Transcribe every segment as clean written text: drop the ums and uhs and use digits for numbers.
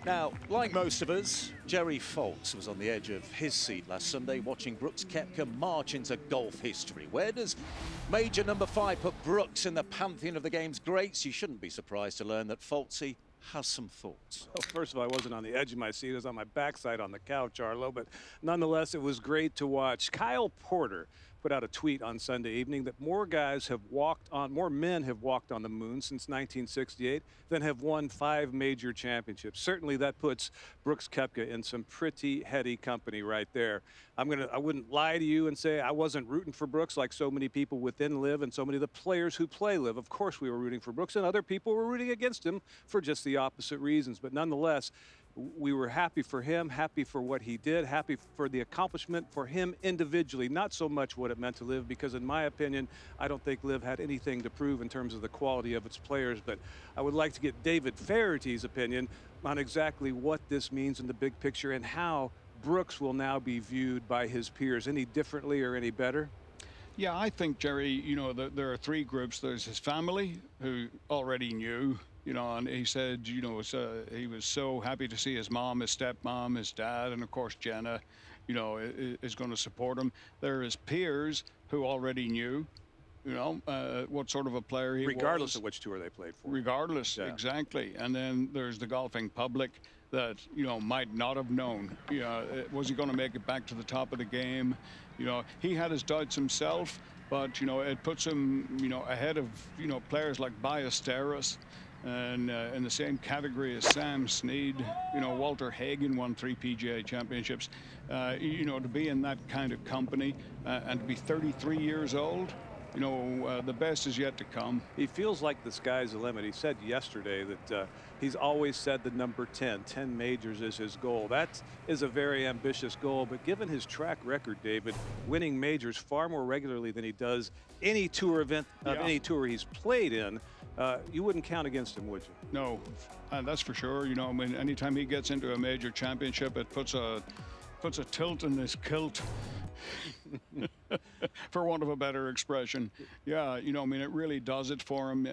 Now, like most of us, Jerry Foltz was on the edge of his seat last Sunday watching Brooks Koepka march into golf history. Where does Major number 5 put Brooks in the pantheon of the game's greats? You shouldn't be surprised to learn that Foltzy has some thoughts. Well, first of all, I wasn't on the edge of my seat. I was on my backside on the couch, Arlo. But nonetheless, it was great to watch. Kyle Porter put out a tweet on Sunday evening that more men have walked on the moon since 1968 than have won 5 major championships. Certainly that puts Brooks Koepka in some pretty heady company right there. I wouldn't lie to you and say I wasn't rooting for Brooks like so many people within LIV and so many of the players who play LIV. Of course we were rooting for Brooks, and other people were rooting against him for just the opposite reasons. But nonetheless, we were happy for him, happy for what he did, happy for the accomplishment for him individually, not so much what it meant to LIV, because in my opinion, I don't think LIV had anything to prove in terms of the quality of its players. But I would like to get David Faherty's opinion on exactly what this means in the big picture and how Brooks will now be viewed by his peers. Any differently or any better? Yeah, I think, Jerry, you know, there are 3 groups. There's his family, who already knew, you know, and he said, you know, he was so happy to see his mom, his stepmom, his dad, and of course Jenna, you know, is going to support him. There are his peers who already knew, you know, what sort of a player he was. Regardless of which tour they played for. Regardless, yeah. Exactly. And then there's the golfing public that, you know, might not have known. You know, was he going to make it back to the top of the game? You know, he had his doubts himself, but, you know, it puts him, you know, ahead of, you know, players like Ballesteros, and in the same category as Sam Snead. You know, Walter Hagen won 3 PGA championships. You know, to be in that kind of company and to be 33 years old, you know, the best is yet to come. He feels like the sky's the limit. He said yesterday that he's always said the number 10 majors is his goal. That is a very ambitious goal, but given his track record, David, winning majors far more regularly than he does any tour event of any tour he's played in, you wouldn't count against him, would you? No, and that's for sure. You know, I mean, anytime he gets into a major championship, it puts a tilt in his kilt. For want of a better expression. Yeah, you know, I mean, it really does it for him.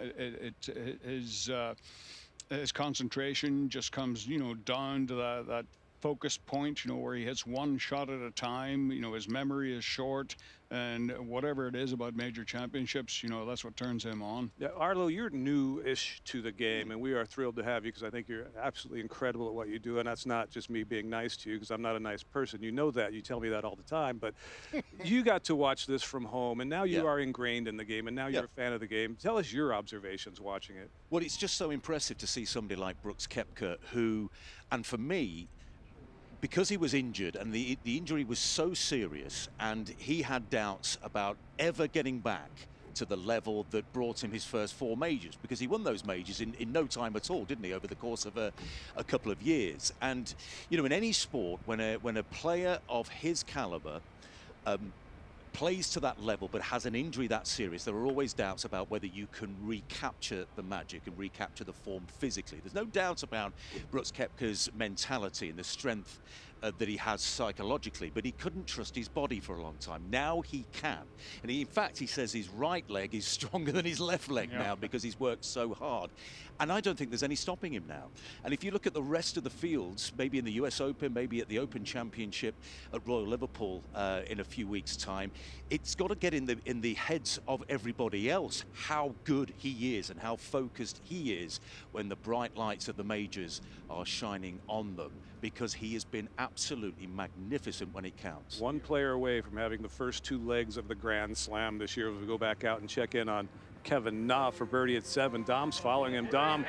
His concentration just comes, you know, down to that focus point, you know, where he hits one shot at a time. You know, his memory is short, and whatever it is about major championships, you know, that's what turns him on. Yeah, Arlo, you're new-ish to the game, and we are thrilled to have you because I think you're absolutely incredible at what you do, and that's not just me being nice to you because I'm not a nice person. You know that. You tell me that all the time, but you got to watch this from home, and now you are ingrained in the game, and now you're a fan of the game. Tell us your observations watching it. Well, it's just so impressive to see somebody like Brooks Koepka who, and for me, because he was injured and the injury was so serious and he had doubts about ever getting back to the level that brought him his first 4 majors, because he won those majors in no time at all, didn't he, over the course of a couple of years. And, you know, in any sport, when a player of his caliber plays to that level but has an injury that serious, there are always doubts about whether you can recapture the magic and recapture the form physically. There's no doubt about Brooks Koepka's mentality and the strength that he has psychologically, but he couldn't trust his body for a long time. Now he can. And in fact, he says his right leg is stronger than his left leg now because he's worked so hard. And I don't think there's any stopping him now. And if you look at the rest of the fields, maybe in the US Open, maybe at the Open Championship at Royal Liverpool in a few weeks' time, it's got to get in the heads of everybody else how good he is and how focused he is when the bright lights of the majors are shining on them, because he has been absolutely magnificent when it counts. One player away from having the first 2 legs of the Grand Slam this year as we go back out and check in on Kevin Na for birdie at 7. Dom's following him. Dom,